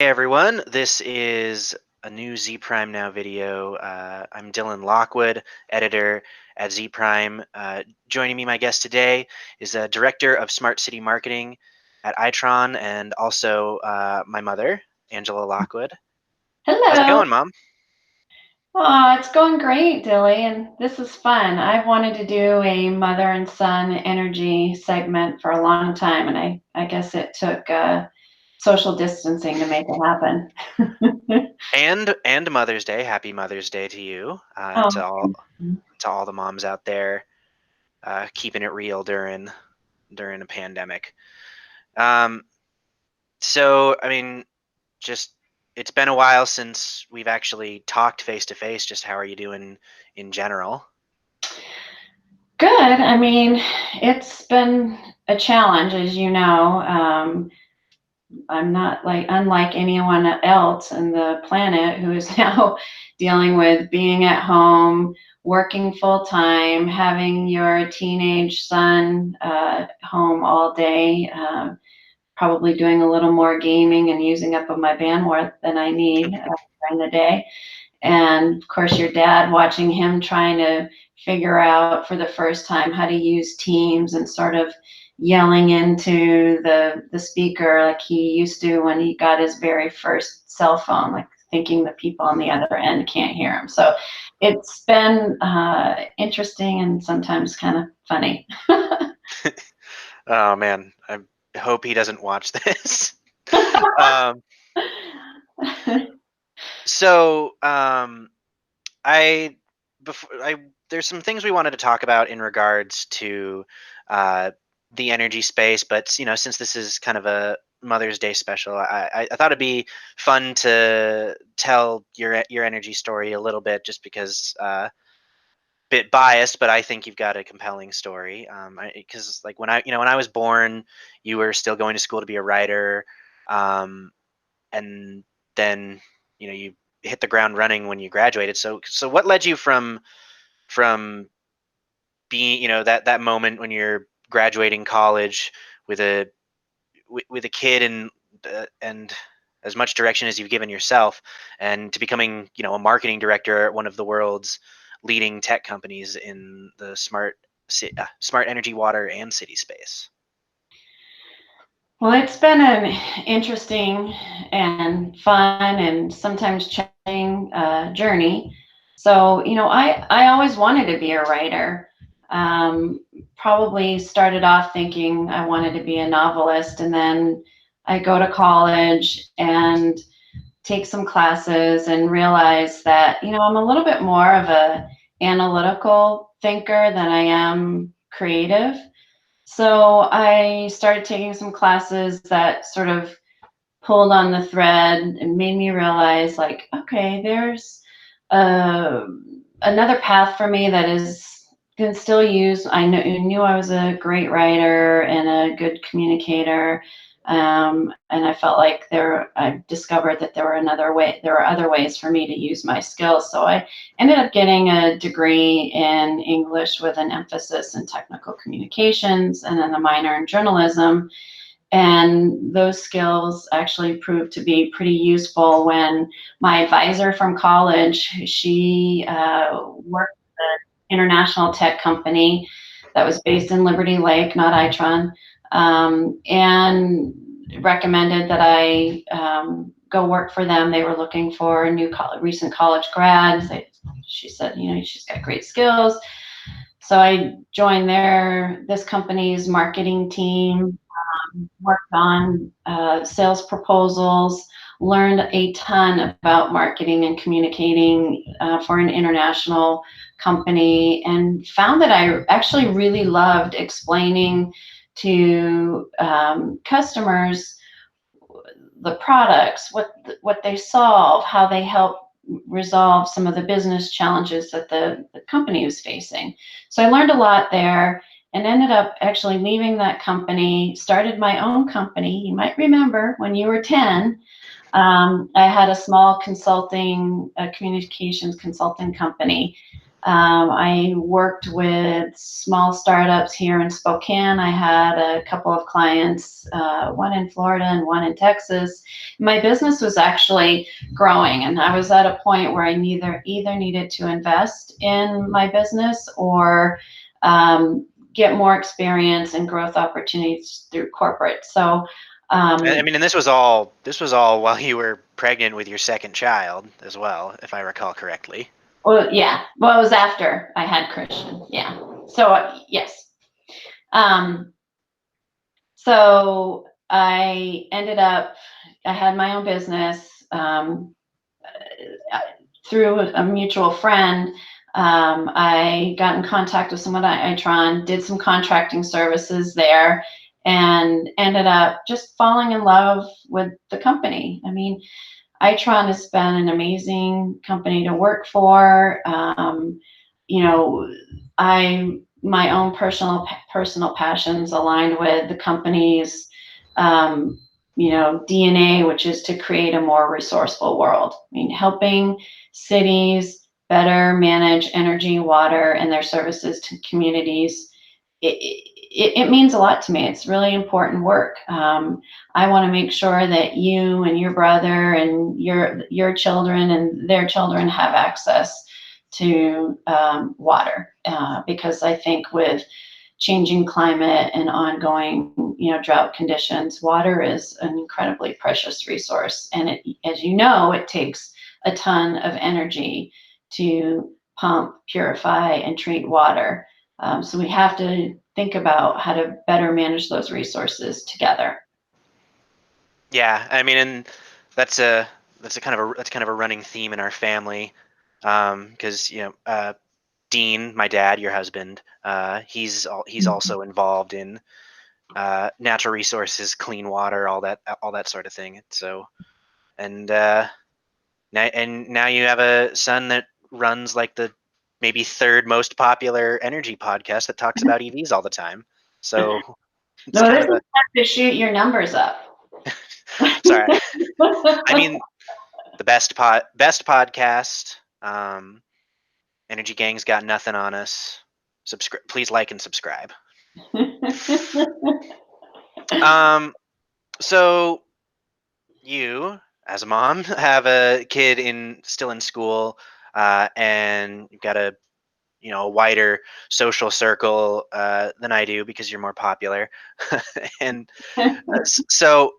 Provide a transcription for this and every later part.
Everyone, this is a new Zpryme Now video. I'm Dylan Lockwood, editor at Zpryme. Joining me, my guest today is a director of smart city marketing at Itron, and also my mother, Angela Lockwood. How's it Hello. going, Mom? It's going great, Dilly, and this is fun. I've wanted to do a mother and son energy segment for a long time, and I guess it took social distancing to make it happen. And Mother's Day. Happy Mother's Day to you, Oh, to all the moms out there keeping it real during a pandemic. Um, so, I mean, just it's been a while since we've actually talked face to face. Just how are you doing in general? good. I mean, it's been a challenge, as you know. I'm not like unlike anyone else on the planet who is now dealing with being at home, working full time, having your teenage son home all day, probably doing a little more gaming and using up of my bandwidth than I need during the day. And of course, your dad watching him trying to figure out for the first time how to use Teams and sort of yelling into the speaker like he used to when he got his very first cell phone, like thinking the people on the other end can't hear him. So it's been interesting and sometimes kind of funny. Oh man, I hope he doesn't watch this. um, so I before I there's some things we wanted to talk about in regards to uh, the energy space, but since this is kind of a Mother's Day special, I thought it'd be fun to tell your energy story a little bit, just because bit biased, but I think you've got a compelling story. Because like when I was born, you were still going to school to be a writer, um, and then you hit the ground running when you graduated. So what led you from being that moment when you're graduating college with a kid and as much direction as you've given yourself, and to becoming a marketing director at one of the world's leading tech companies in the smart energy, water, and city space. Well, it's been an interesting and fun and sometimes challenging journey. So, I always wanted to be a writer. Probably started off thinking I wanted to be a novelist, and then I go to college and take some classes and realize that, I'm a little bit more of a analytical thinker than I am creative. So I started taking some classes that sort of pulled on the thread and made me realize, like, okay, there's uh, another path for me that is can still use. Knew I was a great writer and a good communicator, and I felt like I discovered that there were other ways for me to use my skills. So I ended up getting a degree in English with an emphasis in technical communications and then a minor in journalism. And those skills actually proved to be pretty useful when my advisor from college, she worked at an international tech company that was based in Liberty Lake, not Itron, and recommended that I go work for them. They were looking for recent college grads. She said, she's got great skills. So I joined this company's marketing team, worked on sales proposals, learned a ton about marketing and communicating for an international company, and found that I actually really loved explaining to customers the products, what they solve, how they help resolve some of the business challenges that the company was facing. So I learned a lot there and ended up actually leaving that company, started my own company. You might remember when you were 10, I had a small communications consulting company. I worked with small startups here in Spokane. I had a couple of clients, one in Florida and one in Texas. My business was actually growing, and I was at a point where I either needed to invest in my business or get more experience and growth opportunities through corporate. So, I mean, and this was all while you were pregnant with your second child as well, if I recall correctly. well, yeah, well, it was after I had Christian. Yeah. So, yes. Um, So I had my own business uh, through a mutual friend. I got in contact with someone at Itron, did some contracting services there, and ended up just falling in love with the company. I mean, Itron has been an amazing company to work for. You know, I my own personal passions aligned with the company's um, DNA, which is to create a more resourceful world. I mean, helping cities better manage energy, water, and their services to communities. It means a lot to me. It's really important work. I want to make sure that you and your brother and your children and their children have access to water, because I think with changing climate and ongoing drought conditions, water is an incredibly precious resource, and as you know, it takes a ton of energy to pump, purify, and treat water. So we have to think about how to better manage those resources together. Yeah, I mean, and that's a that's kind of a running theme in our family, because Dean, my dad, your husband, he's Mhm. also involved in natural resources, clean water, all that sort of thing. So and now you have a son that runs like the maybe third most popular energy podcast that talks about EVs all the time. So it's No, kind this of is a time to shoot your numbers up. sorry. I mean, the best podcast. Energy Gang's got nothing on us. Subscribe, please like and subscribe. Um, so you, as a mom, have a kid still in school, and you've got a wider social circle than I do because you're more popular, and so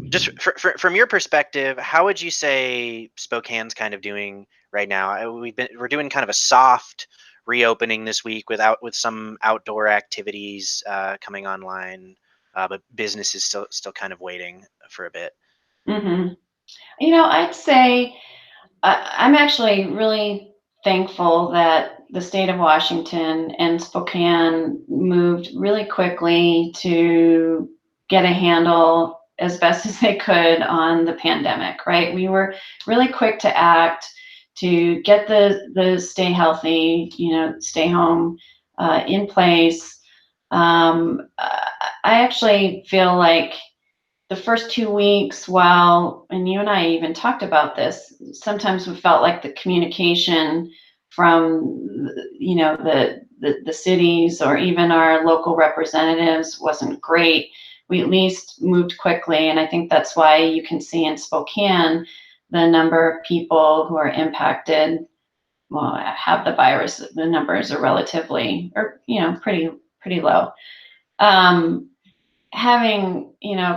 just from your perspective, how would you say Spokane's kind of doing right now? We're doing kind of a soft reopening this week with some outdoor activities coming online, but business is still kind of waiting for a bit. hmm I'd say I'm actually really thankful that the state of Washington and Spokane moved really quickly to get a handle as best as they could on the pandemic, right? We were really quick to act to get the stay healthy, stay home in place. I actually feel like the first 2 weeks, while, and you and I even talked about this, sometimes we felt like the communication from the cities or even our local representatives wasn't great. We at least moved quickly, and I think that's why you can see in Spokane the number of people who are impacted, well, have the virus. The numbers are relatively, or pretty low. Um, Having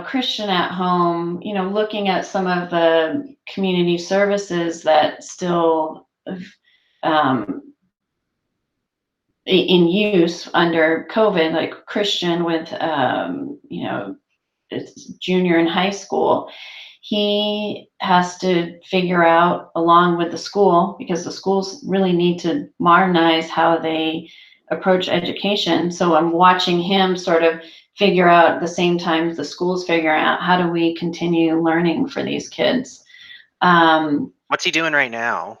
Christian at home, looking at some of the community services that still um, in use under COVID, like Christian with it's junior in high school, he has to figure out, along with the school, because the schools really need to modernize how they approach education. So I'm watching him sort of figure out at the same time the schools figuring out how do we continue learning for these kids um, What's he doing right now?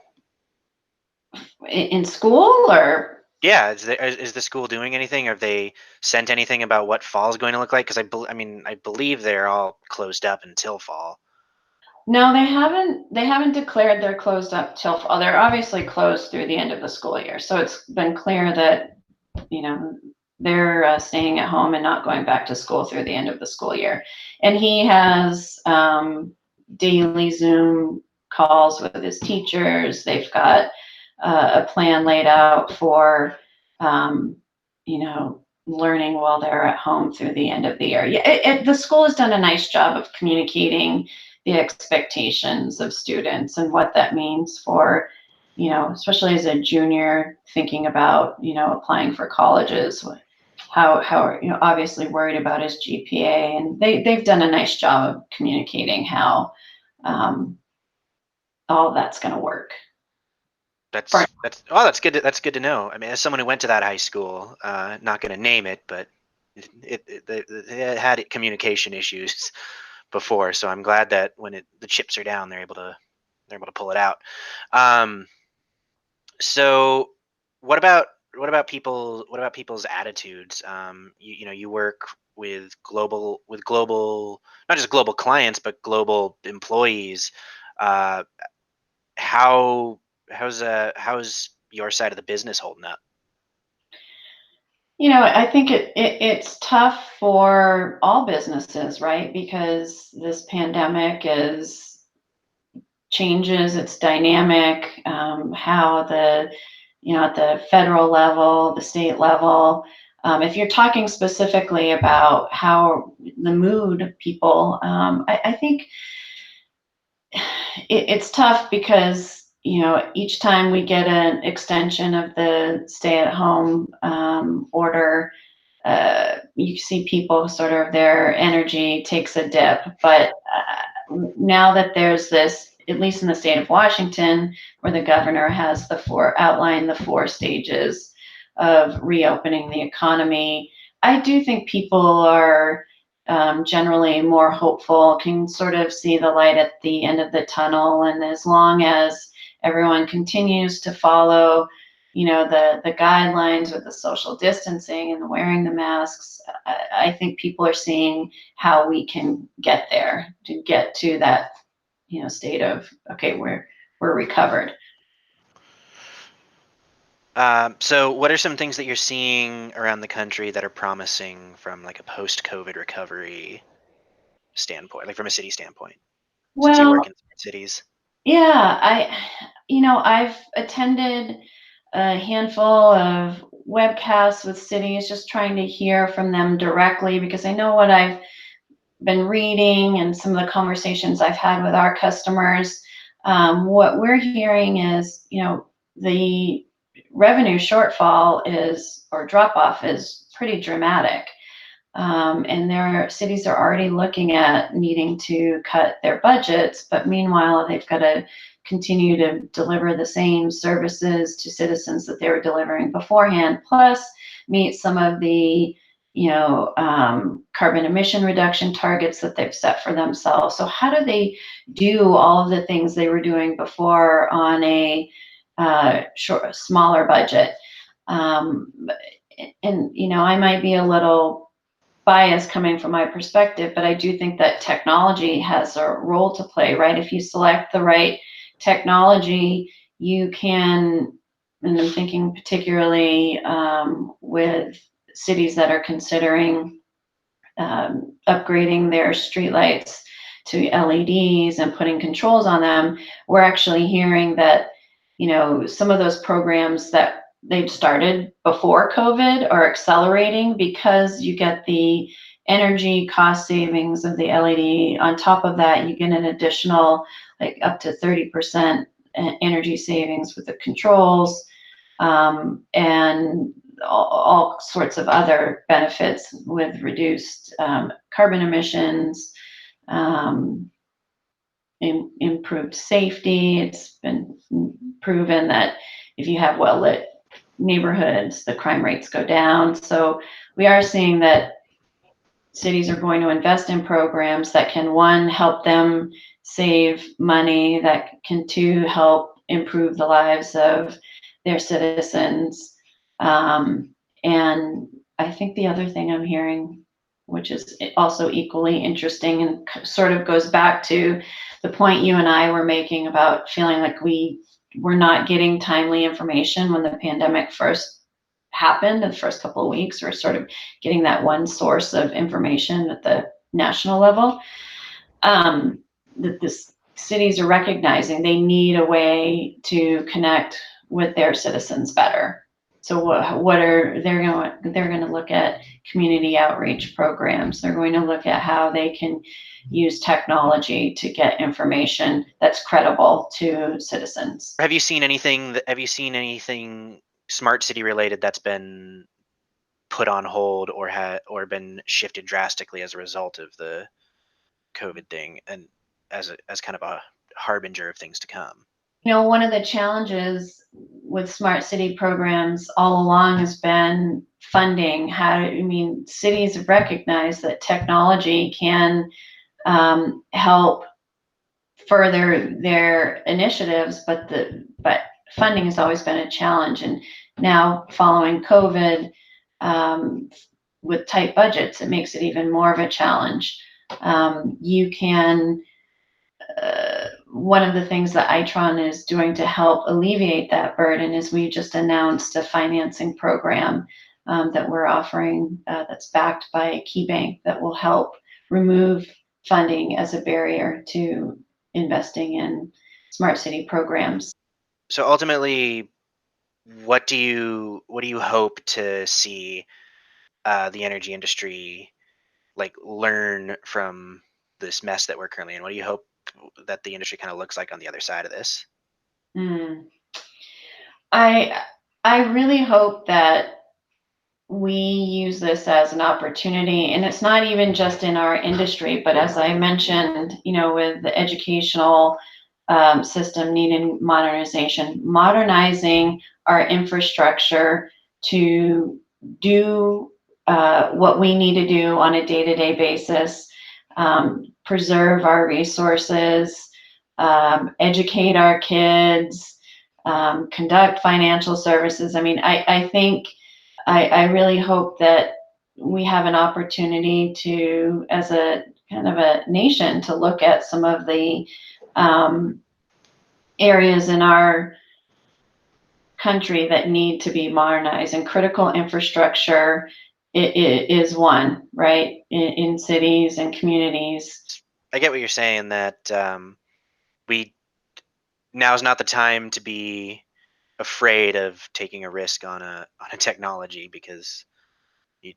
in school or Yeah, is the school doing anything? Have they sent anything about what fall is going to look like? Because I mean, I believe they're all closed up until fall. No, they haven't. They haven't declared they're closed up till. Oh, they're obviously closed through the end of the school year. So it's been clear that you know they're staying at home and not going back to school through the end of the school year. And he has daily Zoom calls with his teachers. They've got a plan laid out for um, learning while they're at home through the end of the year. Yeah, the school has done a nice job of communicating the expectations of students and what that means for, especially as a junior thinking about, applying for colleges, how obviously worried about his GPA, and they've done a nice job of communicating how um, all that's going to work. For That's good. That's good to know. I mean, as someone who went to that high school, not going to name it, but it had communication issues before. So I'm glad that when the chips are down, they're able to pull it out. Um, so what about people's attitudes? You work with global, not just global clients, but global employees. Uh, how how's your side of the business holding up? I think it's tough for all businesses, right? Because this pandemic is changes, it's dynamic, how at the federal level, the state level. If you're talking specifically about how the mood of people, I think it's tough because each time we get an extension of the stay-at-home order, you see people sort of their energy takes a dip. But now that there's this, at least in the state of Washington, where the governor has outlined the 4 stages of reopening the economy, I do think people are generally more hopeful, can sort of see the light at the end of the tunnel. And as long as everyone continues to follow, the guidelines with the social distancing and the wearing the masks, I think people are seeing how we can get there to get to that, state of, okay, we're recovered. So what are some things that you're seeing around the country that are promising from like a post-COVID recovery standpoint, like from a city standpoint, since you Well, work in smart cities? yeah, I've attended a handful of webcasts with cities, just trying to hear from them directly, because I know what I've been reading and some of the conversations I've had with our customers. What we're hearing is, the revenue shortfall is, or drop off is pretty dramatic. And their cities are already looking at needing to cut their budgets, but meanwhile, they've got to continue to deliver the same services to citizens that they were delivering beforehand, plus meet some of the carbon emission reduction targets that they've set for themselves. So how do they do all of the things they were doing before on a smaller budget? Um, and I might be a little bias coming from my perspective, but I do think that technology has a role to play, right? If you select the right technology, you can, and I'm thinking particularly with cities that are considering upgrading their streetlights to LEDs and putting controls on them, we're actually hearing that, some of those programs that they've started before COVID are accelerating because you get the energy cost savings of the LED. On top of that, you get an additional, like up to 30% energy savings with the controls, and all sorts of other benefits with reduced carbon emissions, um, improved safety. It's been proven that if you have well lit neighborhoods, the crime rates go down. So we are seeing that cities are going to invest in programs that can, one, help them save money, that can, two, help improve the lives of their citizens. And I think the other thing I'm hearing, which is also equally interesting and sort of goes back to the point you and I were making about feeling like we were not getting timely information when the pandemic first happened, in the first couple of weeks, we're sort of getting that one source of information at the national level. That the cities are recognizing they need a way to connect with their citizens better. So what are they're going to look at community outreach programs. They're going to look at how they can use technology to get information that's credible to citizens. Have you seen anything smart city related that's been put on hold or been shifted drastically as a result of the COVID thing, and as kind of a harbinger of things to come? One of the challenges with smart city programs all along has been funding. Cities have recognized that technology can help further their initiatives, but funding has always been a challenge. And now, following COVID, with tight budgets, it makes it even more of a challenge. You can One of the things that Itron is doing to help alleviate that burden is we just announced a financing program that we're offering that's backed by a key bank that will help remove funding as a barrier to investing in smart city programs. So ultimately, what do you hope to see the energy industry like learn from this mess that we're currently in? What do you hope that the industry kind of looks like on the other side of this? Mm. I I really hope that we use this as an opportunity, and it's not even just in our industry, but as I mentioned, with the educational system needing modernizing our infrastructure to do what we need to do on a day-to-day basis, preserve our resources, educate our kids, conduct financial services. I think I really hope that we have an opportunity to, as a kind of a nation, to look at some of the um, areas in our country that need to be modernized, and critical infrastructure is one, right? In cities and communities. I get what you're saying, that we now is not the time to be afraid of taking a risk on a technology, because you,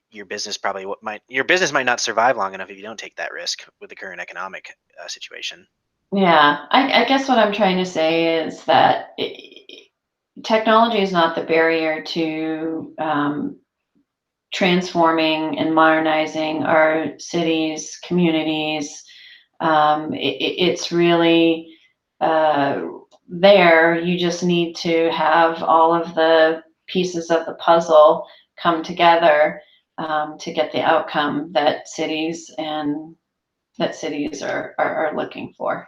your business might not survive long enough if you don't take that risk with the current economic situation. Yeah, I guess what I'm trying to say is that technology is not the barrier to transforming and modernizing our cities, communities. It's really uh, there. You just need to have all of the pieces of the puzzle come together to get the outcome that cities are looking for.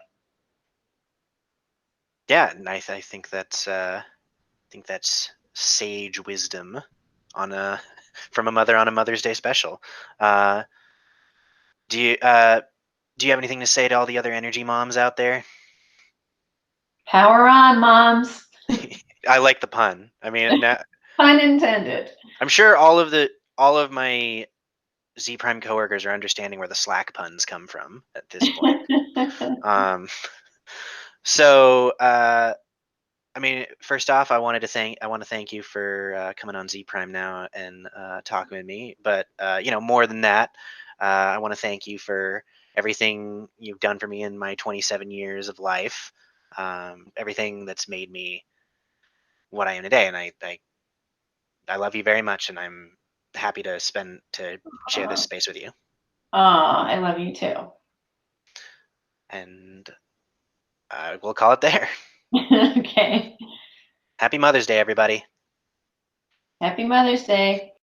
Yeah, and I think that's sage wisdom on a from a mother on a Mother's Day special. Uh, do you uh, do you have anything to say to all the other energy moms out there? Power on, moms. I like the pun. I mean, now, Pun intended. I'm sure all of my Z Prime coworkers are understanding where the Slack puns come from at this point. Um, so I mean, first off, I want to thank you for coming on Z Prime now and talking with me. But more than that, I want to thank you for everything you've done for me in my 27 years of life. Everything that's made me what I am today, and I love you very much, and I'm happy to share this Oh, space with you. I love you too. And we'll call it there. Okay. Happy Mother's Day, everybody. Happy Mother's Day.